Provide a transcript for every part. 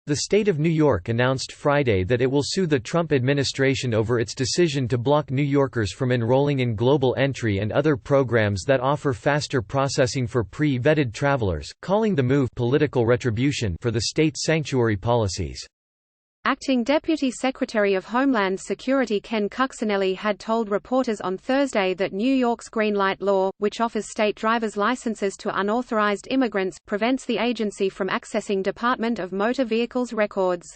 The state of New York announced Friday that it will sue the Trump administration over its decision to block New Yorkers from enrolling in Global Entry and other programs that offer faster processing for pre-vetted travelers, calling the move political retribution for the state's sanctuary policies. Acting Deputy Secretary of Homeland Security Ken Cuccinelli had told reporters on Thursday that New York's Green Light Law, which offers state driver's licenses to unauthorized immigrants, prevents the agency from accessing Department of Motor Vehicles records.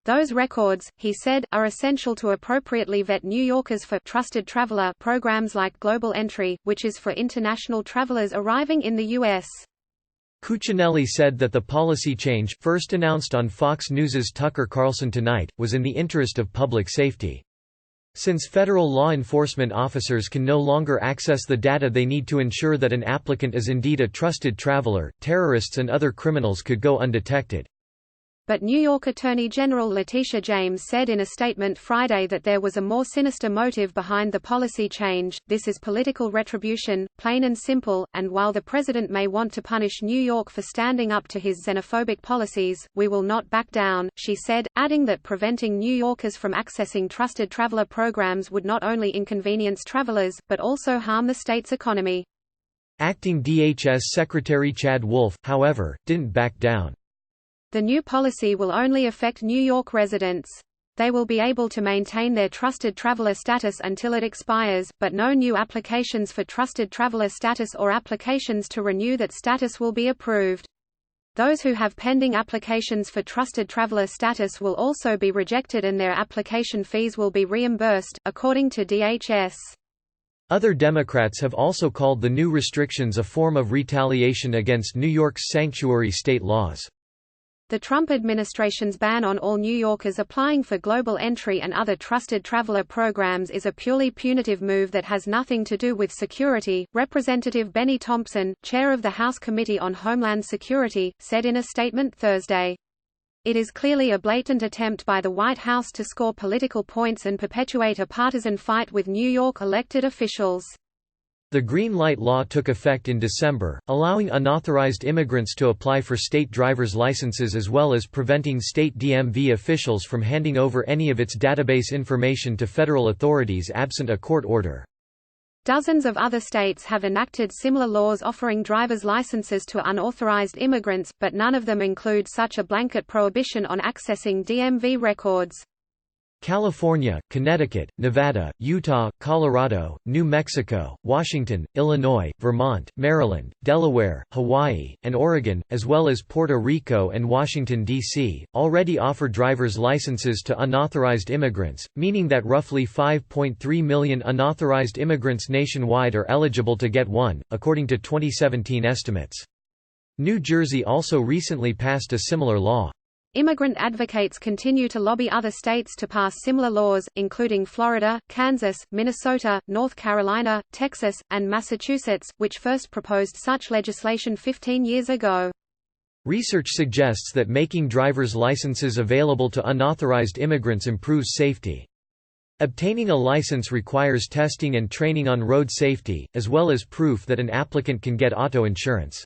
Those records, he said, are essential to appropriately vet New Yorkers for trusted traveler programs like Global Entry, which is for international travelers arriving in the U.S. Cuccinelli said that the policy change, first announced on Fox News's Tucker Carlson Tonight, was in the interest of public safety. Since federal law enforcement officers can no longer access the data they need to ensure that an applicant is indeed a trusted traveler, terrorists and other criminals could go undetected. But New York Attorney General Letitia James said in a statement Friday that there was a more sinister motive behind the policy change. This is political retribution, plain and simple, and while the president may want to punish New York for standing up to his xenophobic policies, we will not back down, she said, adding that preventing New Yorkers from accessing trusted traveler programs would not only inconvenience travelers, but also harm the state's economy. Acting DHS Secretary Chad Wolf, however, didn't back down. The new policy will only affect New York residents. They will be able to maintain their trusted traveler status until it expires, but no new applications for trusted traveler status or applications to renew that status will be approved. Those who have pending applications for trusted traveler status will also be rejected and their application fees will be reimbursed, according to DHS. Other Democrats have also called the new restrictions a form of retaliation against New York's sanctuary state laws. The Trump administration's ban on all New Yorkers applying for Global Entry and other trusted traveler programs is a purely punitive move that has nothing to do with security, Representative Benny Thompson, chair of the House Committee on Homeland Security, said in a statement Thursday. It is clearly a blatant attempt by the White House to score political points and perpetuate a partisan fight with New York elected officials. The Green Light Law took effect in December, allowing unauthorized immigrants to apply for state driver's licenses as well as preventing state DMV officials from handing over any of its database information to federal authorities absent a court order. Dozens of other states have enacted similar laws offering driver's licenses to unauthorized immigrants, but none of them include such a blanket prohibition on accessing DMV records. California, Connecticut, Nevada, Utah, Colorado, New Mexico, Washington, Illinois, Vermont, Maryland, Delaware, Hawaii, and Oregon, as well as Puerto Rico and Washington, D.C., already offer driver's licenses to unauthorized immigrants, meaning that roughly 5.3 million unauthorized immigrants nationwide are eligible to get one, according to 2017 estimates. New Jersey also recently passed a similar law. Immigrant advocates continue to lobby other states to pass similar laws, including Florida, Kansas, Minnesota, North Carolina, Texas, and Massachusetts, which first proposed such legislation 15 years ago. Research suggests that making driver's licenses available to unauthorized immigrants improves safety. Obtaining a license requires testing and training on road safety, as well as proof that an applicant can get auto insurance.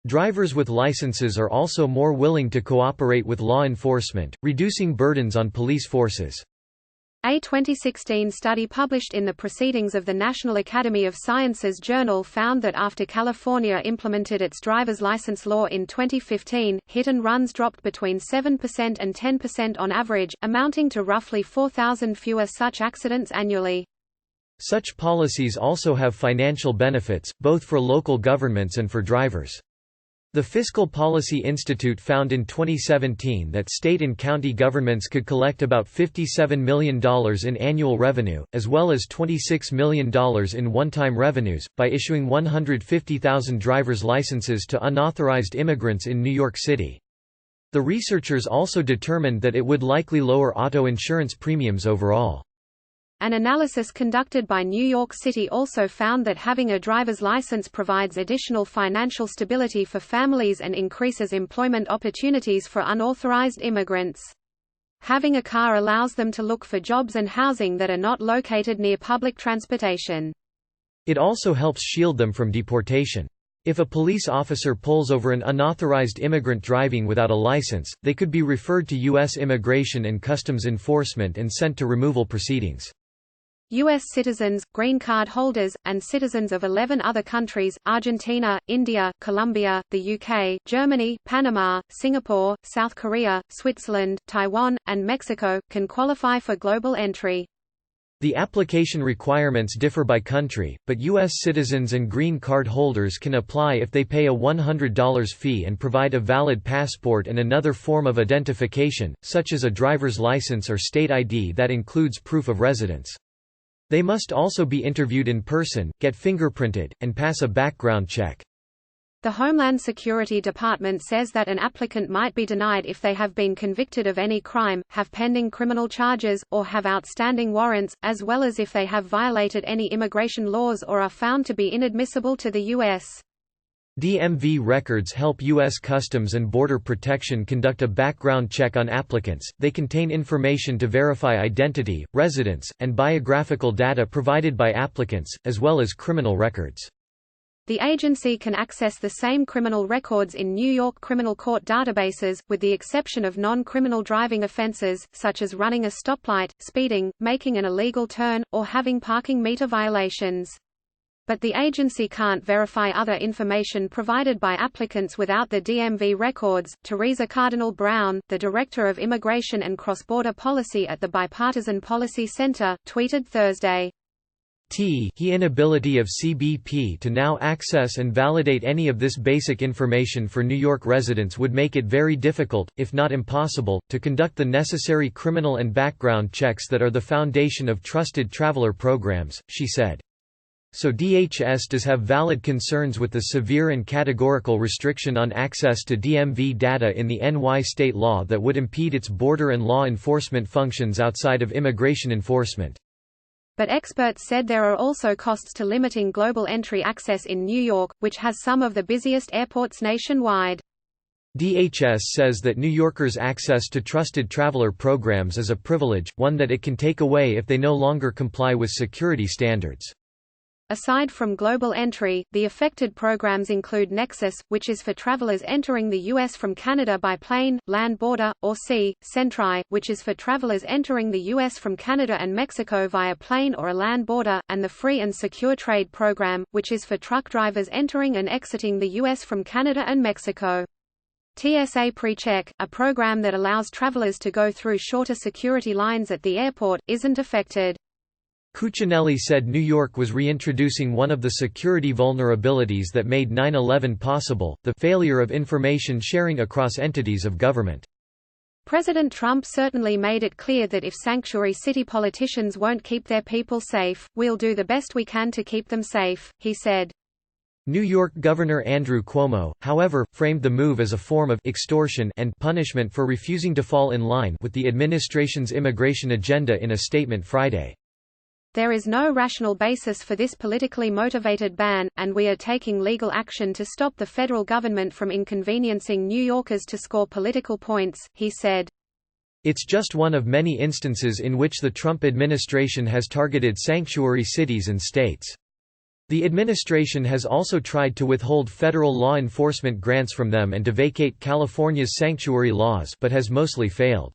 Drivers with licenses are also more willing to cooperate with law enforcement, reducing burdens on police forces. A 2016 study published in the Proceedings of the National Academy of Sciences journal found that after California implemented its driver's license law in 2015, hit and runs dropped between 7% and 10% on average, amounting to roughly 4,000 fewer such accidents annually. Such policies also have financial benefits, both for local governments and for drivers. The Fiscal Policy Institute found in 2017 that state and county governments could collect about $57 million in annual revenue, as well as $26 million in one-time revenues, by issuing 150,000 driver's licenses to unauthorized immigrants in New York City. The researchers also determined that it would likely lower auto insurance premiums overall. An analysis conducted by New York City also found that having a driver's license provides additional financial stability for families and increases employment opportunities for unauthorized immigrants. Having a car allows them to look for jobs and housing that are not located near public transportation. It also helps shield them from deportation. If a police officer pulls over an unauthorized immigrant driving without a license, they could be referred to U.S. Immigration and Customs Enforcement and sent to removal proceedings. U.S. citizens, green card holders, and citizens of 11 other countries – Argentina, India, Colombia, the UK, Germany, Panama, Singapore, South Korea, Switzerland, Taiwan, and Mexico – can qualify for global entry. The application requirements differ by country, but U.S. citizens and green card holders can apply if they pay a $100 fee and provide a valid passport and another form of identification, such as a driver's license or state ID that includes proof of residence. They must also be interviewed in person, get fingerprinted, and pass a background check. The Homeland Security Department says that an applicant might be denied if they have been convicted of any crime, have pending criminal charges, or have outstanding warrants, as well as if they have violated any immigration laws or are found to be inadmissible to the U.S. DMV records help U.S. Customs and Border Protection conduct a background check on applicants. They contain information to verify identity, residence, and biographical data provided by applicants, as well as criminal records. The agency can access the same criminal records in New York criminal court databases, with the exception of non-criminal driving offenses, such as running a stoplight, speeding, making an illegal turn, or having parking meter violations. But the agency can't verify other information provided by applicants without the DMV records. Teresa Cardinal Brown, the Director of Immigration and Cross-Border Policy at the Bipartisan Policy Center, tweeted Thursday. The inability of CBP to now access and validate any of this basic information for New York residents would make it very difficult, if not impossible, to conduct the necessary criminal and background checks that are the foundation of trusted traveler programs, she said. So DHS does have valid concerns with the severe and categorical restriction on access to DMV data in the NY state law that would impede its border and law enforcement functions outside of immigration enforcement. But experts said there are also costs to limiting global entry access in New York, which has some of the busiest airports nationwide. DHS says that New Yorkers' access to trusted traveler programs is a privilege, one that it can take away if they no longer comply with security standards. Aside from global entry, the affected programs include Nexus, which is for travelers entering the U.S. from Canada by plane, land border, or sea, Sentry, which is for travelers entering the U.S. from Canada and Mexico via plane or a land border, and the Free and Secure Trade Program, which is for truck drivers entering and exiting the U.S. from Canada and Mexico. TSA PreCheck, a program that allows travelers to go through shorter security lines at the airport, isn't affected. Cuccinelli said New York was reintroducing one of the security vulnerabilities that made 9/11 possible, the failure of information sharing across entities of government. President Trump certainly made it clear that if sanctuary city politicians won't keep their people safe, we'll do the best we can to keep them safe, he said. New York Governor Andrew Cuomo, however, framed the move as a form of extortion and punishment for refusing to fall in line with the administration's immigration agenda in a statement Friday. There is no rational basis for this politically motivated ban, and we are taking legal action to stop the federal government from inconveniencing New Yorkers to score political points, he said. It's just one of many instances in which the Trump administration has targeted sanctuary cities and states. The administration has also tried to withhold federal law enforcement grants from them and to vacate California's sanctuary laws, but has mostly failed.